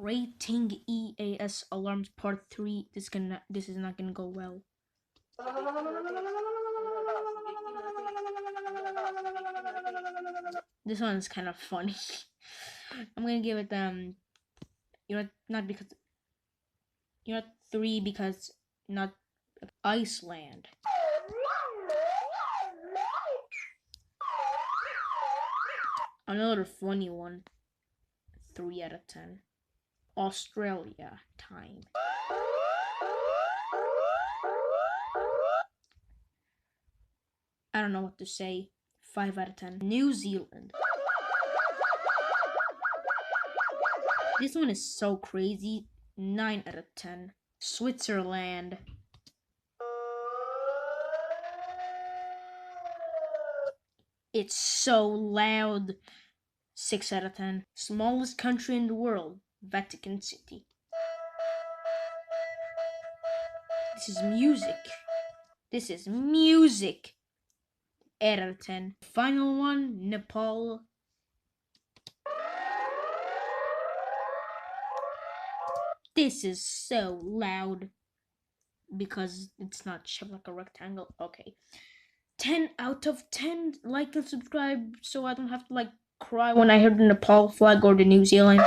Rating EAS alarms part 3. This is not gonna go well. This one is kind of funny. I'm gonna give it not 3 because not Iceland. Another funny one. 3 out of 10. Australia time. I don't know what to say. 5 out of 10. New Zealand. This one is so crazy. 9 out of 10. Switzerland. It's so loud. 6 out of 10. Smallest country in the world. Vatican City. This is music. This is music. 8 out of 10. Final one, Nepal. This is so loud because it's not shaped like a rectangle. Okay. 10 out of 10. Like and subscribe so I don't have to cry when I hear the Nepal flag or the New Zealand.